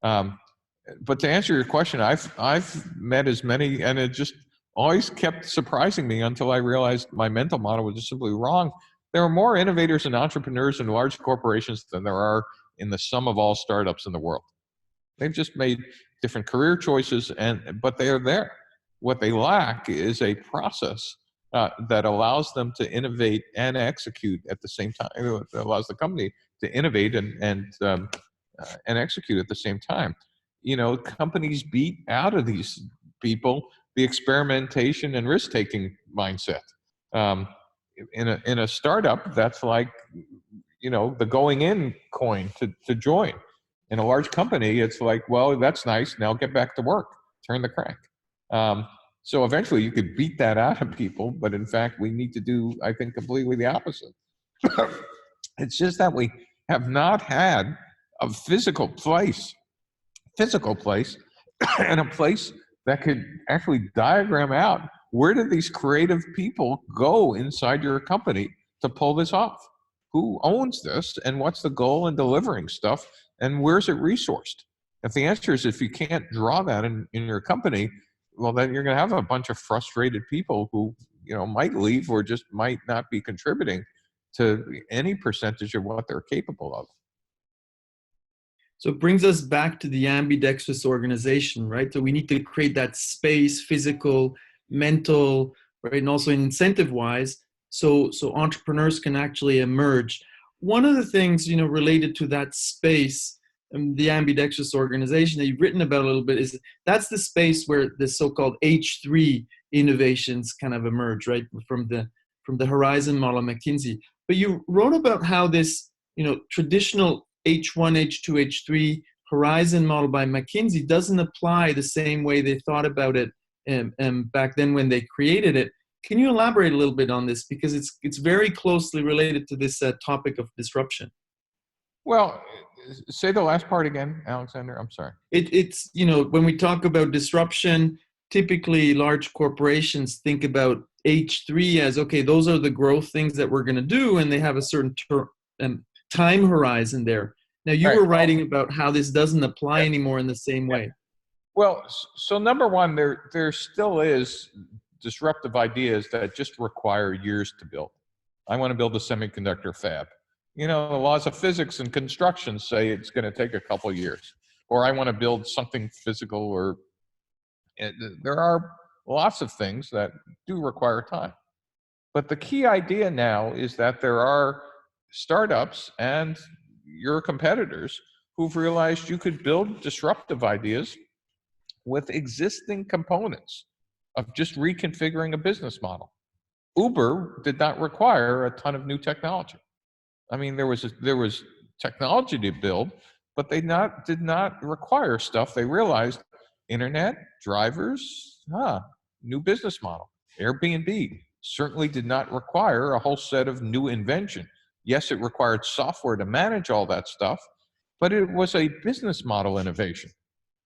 But to answer your question, I've met as many, and it just always kept surprising me until I realized my mental model was just simply wrong. There are more innovators and entrepreneurs in large corporations than there are in the sum of all startups in the world. They've just made different career choices, but they are there. What they lack is a process that allows them to innovate and execute at the same time. It allows the company to innovate and execute at the same time. Companies beat out of these people the experimentation and risk-taking mindset. In a startup, that's like the going in coin to join. In a large company, it's like, well, that's nice. Now get back to work. Turn the crank. So eventually you could beat that out of people, but in fact, we need to do, I think, completely the opposite. It's just that we have not had a physical place, and a place that could actually diagram out where did these creative people go inside your company to pull this off? Who owns this, and what's the goal in delivering stuff, and where's it resourced? If the answer is if you can't draw that in your company, well, then you're going to have a bunch of frustrated people who might leave or just might not be contributing to any percentage of what they're capable of. So it brings us back to the ambidextrous organization, right? So we need to create that space, physical, mental, right, and also incentive-wise, so entrepreneurs can actually emerge. One of the things, related to that space, the ambidextrous organization that you've written about a little bit, is that's the space where the so-called H3 innovations kind of emerge, right, from the Horizon model of McKinsey. But you wrote about how this, traditional H1, H2, H3 Horizon model by McKinsey doesn't apply the same way they thought about it back then when they created it. Can you elaborate a little bit on this? Because it's very closely related to this topic of disruption. Well, say the last part again, Alexander. I'm sorry. It's when we talk about disruption, typically large corporations think about H3 as, okay, those are the growth things that we're going to do, and they have a certain time horizon there. Now, you were writing about how this doesn't apply anymore in the same way. Well, so number one, there still is disruptive ideas that just require years to build. I want to build a semiconductor fab. The laws of physics and construction say it's going to take a couple years. Or I want to build something physical, there are lots of things that do require time. But the key idea now is that there are startups and your competitors who've realized you could build disruptive ideas with existing components of just reconfiguring a business model. Uber did not require a ton of new technology. I mean, there was technology to build, but they did not require stuff. They realized internet, drivers, new business model. Airbnb certainly did not require a whole set of new invention. Yes, it required software to manage all that stuff, but it was a business model innovation.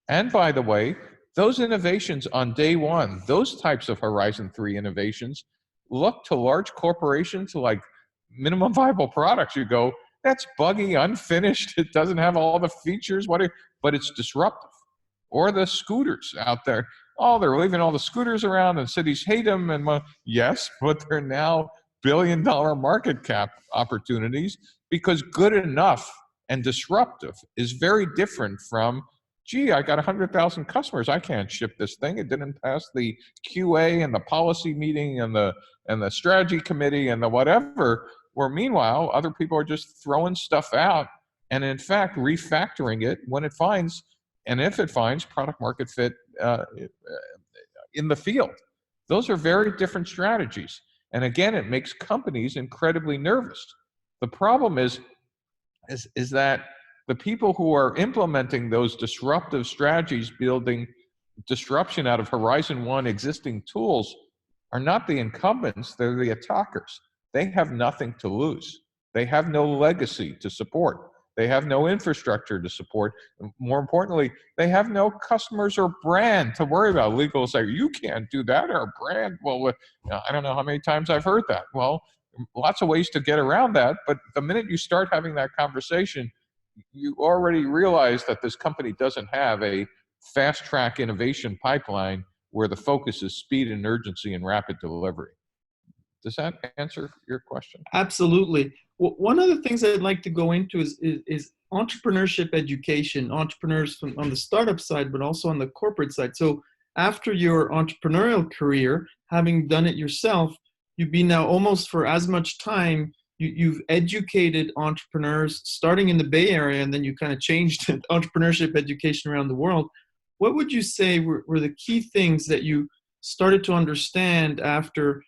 And by the way, those innovations on day one, those types of Horizon 3 innovations, look to large corporations like minimum viable products. You go, that's buggy, unfinished, it doesn't have all the features, but it's disruptive. Or the scooters out there. Oh, they're leaving all the scooters around and cities hate them. And yes, but they're now billion-dollar market cap opportunities, because good enough and disruptive is very different from, gee, I got 100,000 customers. I can't ship this thing. It didn't pass the QA and the policy meeting and the strategy committee and the whatever. Where meanwhile, other people are just throwing stuff out and in fact refactoring it when it finds, and if it finds, product market fit in the field. Those are very different strategies. And again, it makes companies incredibly nervous. The problem is that the people who are implementing those disruptive strategies, building disruption out of Horizon 1 existing tools, are not the incumbents, they're the attackers. They have nothing to lose. They have no legacy to support. They have no infrastructure to support. More importantly, they have no customers or brand to worry about. Legal will say, you can't do that, our brand. Well, I don't know how many times I've heard that. Well, lots of ways to get around that, but the minute you start having that conversation, you already realize that this company doesn't have a fast track innovation pipeline where the focus is speed and urgency and rapid delivery. Does that answer your question? Absolutely. Well, one of the things I'd like to go into is entrepreneurship education, entrepreneurs on the startup side, but also on the corporate side. So after your entrepreneurial career, having done it yourself, you've been now almost for as much time, you've educated entrepreneurs starting in the Bay Area, and then you kind of changed entrepreneurship education around the world. What would you say were the key things that you started to understand after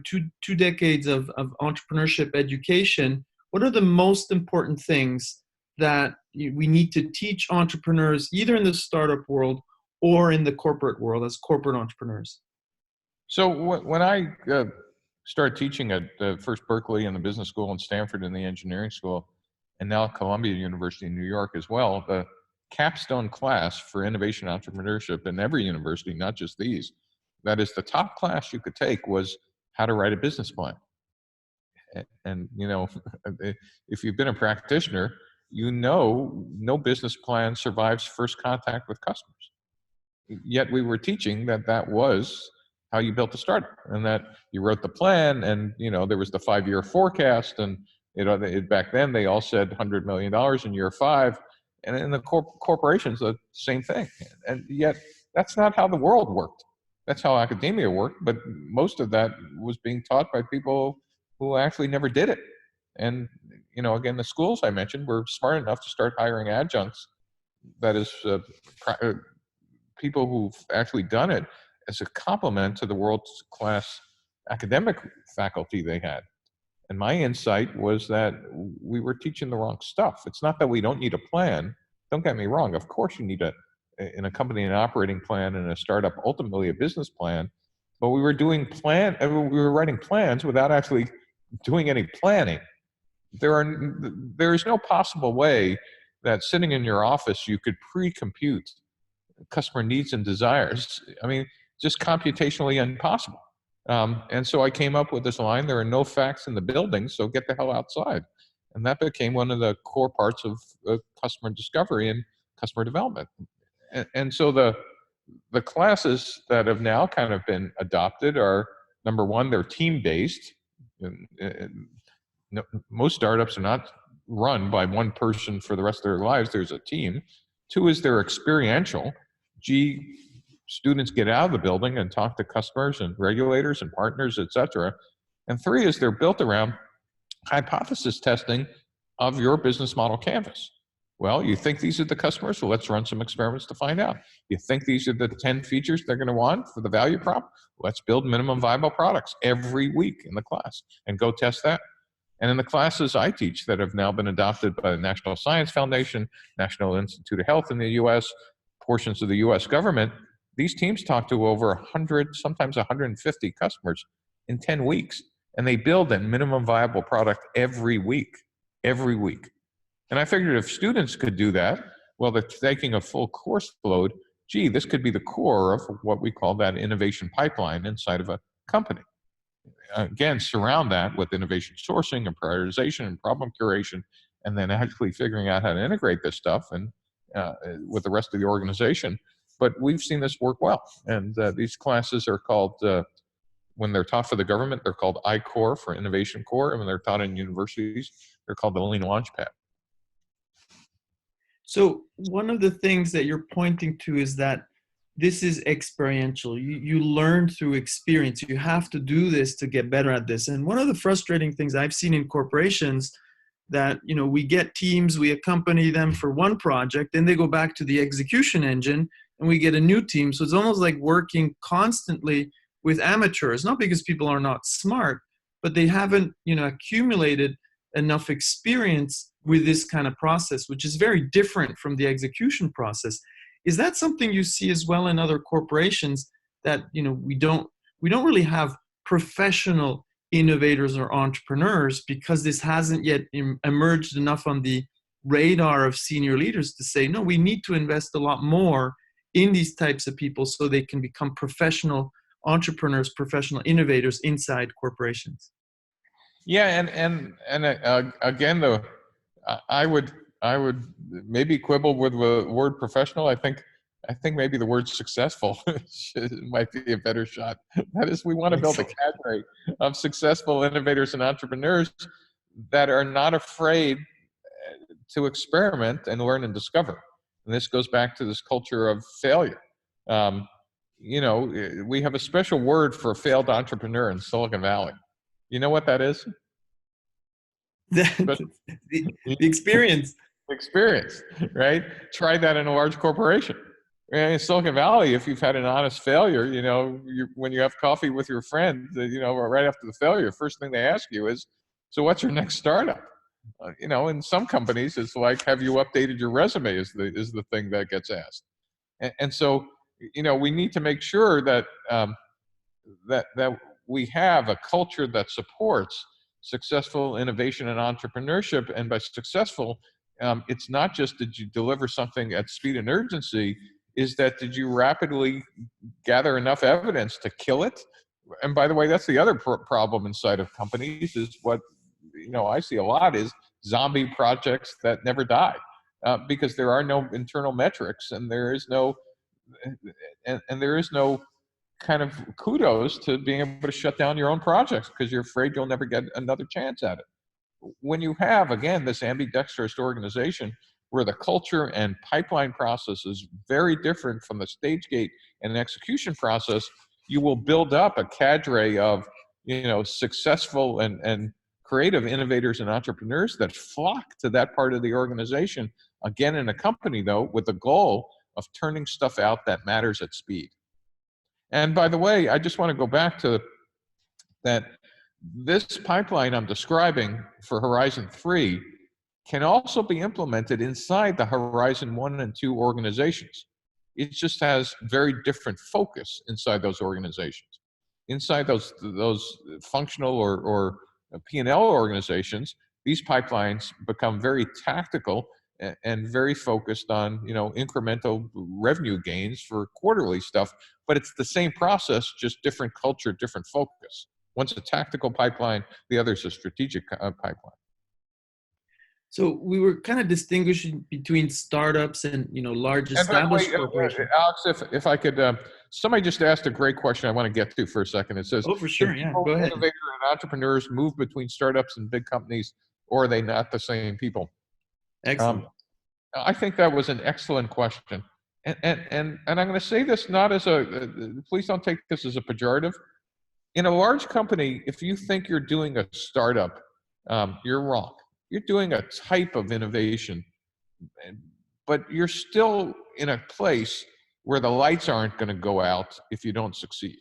two decades of entrepreneurship education? What are the most important things that we need to teach entrepreneurs either in the startup world or in the corporate world as corporate entrepreneurs? So when I started teaching at first Berkeley and the business school and Stanford and the engineering school, and now Columbia University in New York as well, the capstone class for innovation entrepreneurship in every university, not just these, that is the top class you could take, was how to write a business plan. And if you've been a practitioner, no business plan survives first contact with customers. Yet we were teaching that was how you built a startup, and that you wrote the plan, and there was the 5-year forecast, and back then they all said $100 million in year 5, and in the corporations the same thing. And yet that's not how the world worked. That's how academia worked, but most of that was being taught by people who actually never did it. And again, the schools I mentioned were smart enough to start hiring adjuncts, that is people who've actually done it, as a complement to the world-class academic faculty they had. And my insight was that we were teaching the wrong stuff. It's not that we don't need a plan. Don't get me wrong. Of course you need in a company an operating plan, and a startup ultimately a business plan. But we were writing plans without actually doing any planning. There is no possible way that sitting in your office you could pre-compute customer needs and desires. I mean, just computationally impossible. And so I came up with this line: there are no facts in the building, so get the hell outside. And that became one of the core parts of customer discovery and customer development. And so the classes that have now kind of been adopted are, number one, they're team-based. Most startups are not run by one person for the rest of their lives. There's a team. 2 is they're experiential. Students get out of the building and talk to customers and regulators and partners, et cetera. And 3 is they're built around hypothesis testing of your business model canvas. Well, you think these are the customers? Well, let's run some experiments to find out. You think these are the 10 features they're going to want for the value prop? Let's build minimum viable products every week in the class and go test that. And in the classes I teach that have now been adopted by the National Science Foundation, National Institute of Health in the US, portions of the US government, these teams talk to over 100, sometimes 150 customers in 10 weeks. And they build a minimum viable product every week. And I figured if students could do that, well, they're taking a full course load, this could be the core of what we call that innovation pipeline inside of a company. Again, surround that with innovation sourcing and prioritization and problem curation, and then actually figuring out how to integrate this stuff and with the rest of the organization. But we've seen this work well. And these classes are called, when they're taught for the government, they're called I-Core for Innovation Core. And when they're taught in universities, they're called the Lean Launchpad. So one of the things that you're pointing to is that this is experiential. You learn through experience. You have to do this to get better at this. And one of the frustrating things I've seen in corporations that, we get teams, we accompany them for one project, then they go back to the execution engine and we get a new team. So it's almost like working constantly with amateurs, not because people are not smart, but they haven't, accumulated enough experience with this kind of process, which is very different from the execution process. Is that something you see as well in other corporations, that we don't really have professional innovators or entrepreneurs, because this hasn't yet emerged enough on the radar of senior leaders to say, no, we need to invest a lot more in these types of people so they can become professional entrepreneurs, professional innovators inside corporations. Yeah, again, though, I would maybe quibble with the word professional. I think maybe the word successful might be a better shot. That is, we want to build a cadre of successful innovators and entrepreneurs that are not afraid to experiment and learn and discover. And this goes back to this culture of failure. You know, we have a special word for a failed entrepreneur in Silicon Valley. You know what that is? the experience. Experience, right? Try that in a large corporation. And in Silicon Valley, if you've had an honest failure, you know, when you have coffee with your friend, you know, right after the failure, first thing they ask you is, so what's your next startup? You know, in some companies, it's like, have you updated your resume is the thing that gets asked. And so, you know, we need to make sure that, that we have a culture that supports successful innovation and entrepreneurship. And by successful, it's not just did you deliver something at speed and urgency, is that did you rapidly gather enough evidence to kill it? And by the way, that's the other problem inside of companies is what, you know, I see a lot is zombie projects that never die because there are no internal metrics and there is no, and there is no kind of kudos to being able to shut down your own projects because you're afraid you'll never get another chance at it. When you have, again, this ambidextrous organization where the culture and pipeline process is very different from the stage gate and execution process, you will build up a cadre of, you know, successful and creative innovators and entrepreneurs that flock to that part of the organization, again, in a company, though, with the goal of turning stuff out that matters at speed. And by the way, I just want to go back to that this pipeline I'm describing for Horizon 3 can also be implemented inside the Horizon 1 and 2 organizations. It just has very different focus inside those organizations. Inside those functional or P&L organizations, these pipelines become very tactical and very focused on, you know, incremental revenue gains for quarterly stuff, but it's the same process, just different culture, different focus. One's a tactical pipeline, the other's a strategic pipeline. So we were kind of distinguishing between startups and, you know, large established corporations. Alex, if I could, somebody just asked a great question I want to get to for a second. It says, oh, for sure, yeah, go ahead. Innovators and entrepreneurs move between startups and big companies, or are they not the same people? Excellent. I think that was an excellent question. And I'm going to say this not as a, please don't take this as a pejorative. In a large company, if you think you're doing a startup, you're wrong. You're doing a type of innovation, but you're still in a place where the lights aren't going to go out if you don't succeed.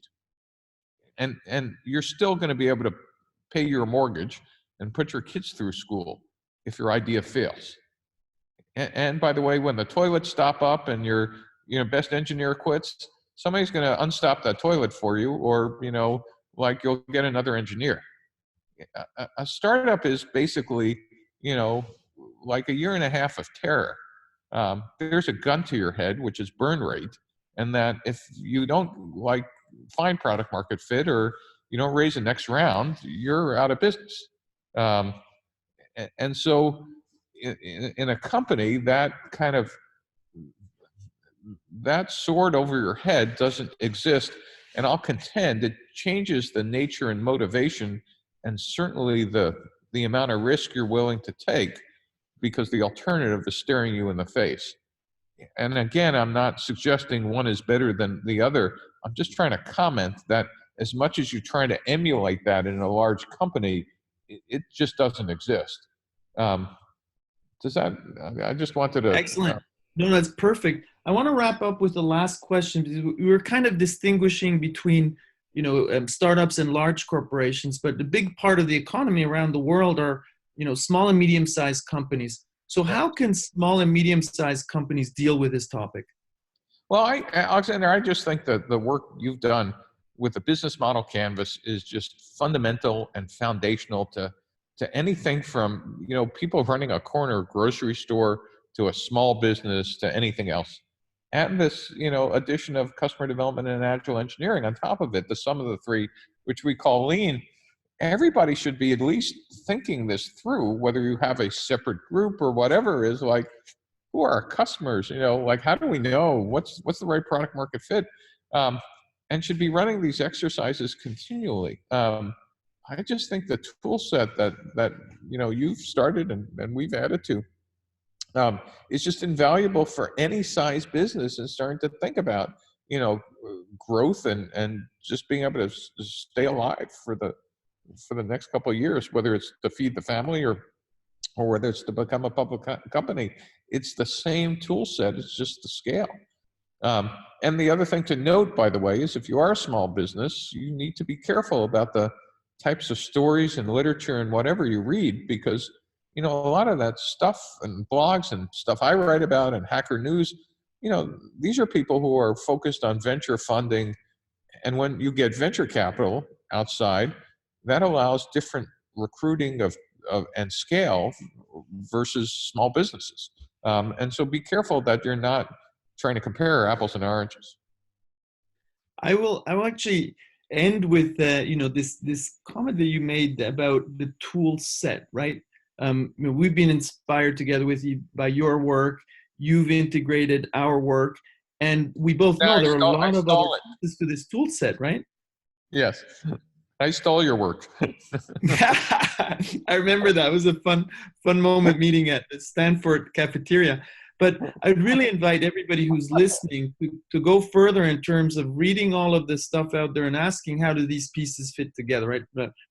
And you're still going to be able to pay your mortgage and put your kids through school if your idea fails. And by the way, when the toilets stop up and your, you know, best engineer quits, somebody's going to unstop that toilet for you, or, you know, like you'll get another engineer. A startup is basically, you know, like a year and a half of terror. There's a gun to your head, which is burn rate, and that if you don't like find product market fit or you don't raise the next round, you're out of business. And so in a company, that kind of, that sword over your head doesn't exist. And I'll contend it changes the nature and motivation and certainly the amount of risk you're willing to take, because the alternative is staring you in the face. And again, I'm not suggesting one is better than the other. I'm just trying to comment that as much as you're trying to emulate that in a large company, it just doesn't exist. Does that, I just wanted to. Excellent. No, that's perfect. I want to wrap up with the last question, because we were kind of distinguishing between, you know, startups and large corporations, but the big part of the economy around the world are, you know, small and medium-sized companies. So how can small and medium-sized companies deal with this topic? Well, Alexander, I just think that the work you've done with a business model canvas is just fundamental and foundational to anything from, people running a corner grocery store to a small business to anything else. And this, addition of customer development and agile engineering on top of it, the sum of the three, which we call lean. Everybody should be at least thinking this through, whether you have a separate group or whatever, is like, who are our customers? Like, how do we know what's the right product market fit? And should be running these exercises continually. I just think the tool set that you've started and we've added to is just invaluable for any size business, and starting to think about growth and just being able to stay alive for the next couple of years, whether it's to feed the family or whether it's to become a public company. It's the same tool set, it's just the scale. And the other thing to note, by the way, is if you are a small business, you need to be careful about the types of stories and literature and whatever you read, because a lot of that stuff and blogs and stuff I write about and Hacker News, these are people who are focused on venture funding. And when you get venture capital outside, that allows different recruiting of and scale versus small businesses. And so be careful that you're not trying to compare apples and oranges. I will actually end with this comment that you made about the tool set, right? We've been inspired together with you by your work. You've integrated our work, and we both know there are a lot of other pieces to this tool set, right? Yes. I stole your work. I remember that. It was a fun moment meeting at the Stanford cafeteria. But I'd really invite everybody who's listening to go further in terms of reading all of this stuff out there and asking, how do these pieces fit together, right?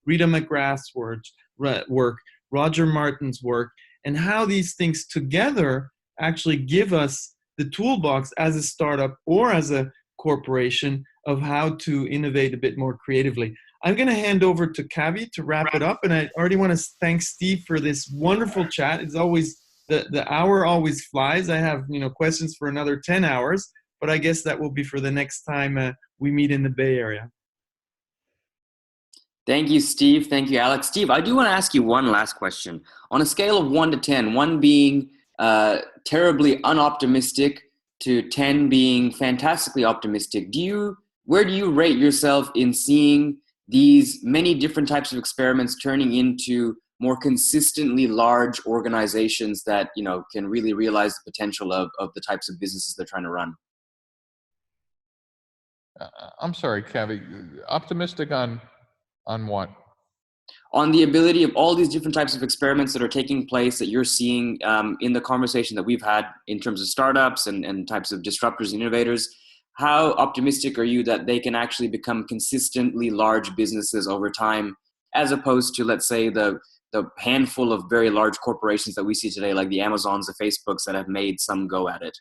Rita McGrath's work, Roger Martin's work, and how these things together actually give us the toolbox as a startup or as a corporation of how to innovate a bit more creatively. I'm going to hand over to Kavi to wrap it up. And I already want to thank Steve for this wonderful chat. It's always, the hour always flies. I have, questions for another 10 hours, but I guess that will be for the next time we meet in the Bay Area. Thank you, Steve. Thank you, Alex. Steve, I do want to ask you one last question. On a scale of 1 to 10, 1 being terribly unoptimistic to 10 being fantastically optimistic, where do you rate yourself in seeing these many different types of experiments turning into more consistently large organizations that can really realize the potential of the types of businesses they're trying to run? I'm sorry, Kavi. Optimistic on what? On the ability of all these different types of experiments that are taking place that you're seeing in the conversation that we've had in terms of startups and types of disruptors and innovators. How optimistic are you that they can actually become consistently large businesses over time, as opposed to, let's say, the handful of very large corporations that we see today, like the Amazons, the Facebooks, that have made some go at it?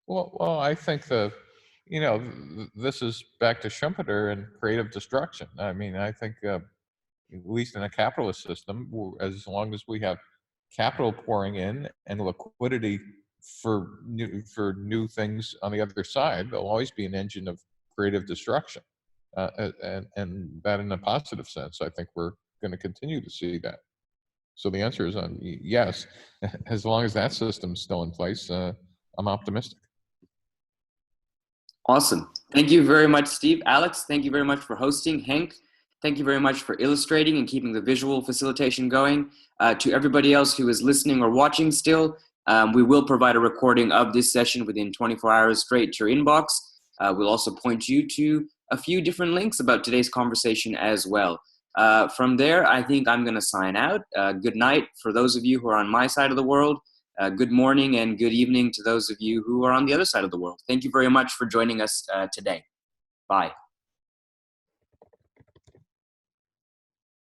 Well, I think this is back to Schumpeter and creative destruction. I mean, I think at least in a capitalist system, as long as we have capital pouring in and liquidity for new things on the other side, there'll always be an engine of creative destruction, and that in a positive sense. I think we're going to continue to see that. So the answer is yes. As long as that system's still in place, I'm optimistic. Awesome. Thank you very much, Steve. Alex, thank you very much for hosting. Hank, thank you very much for illustrating and keeping the visual facilitation going. To everybody else who is listening or watching still, we will provide a recording of this session within 24 hours straight to your inbox. We'll also point you to a few different links about today's conversation as well. From there, I think I'm going to sign out. Good night for those of you who are on my side of the world. Good morning and good evening to those of you who are on the other side of the world. Thank you very much for joining us today. Bye.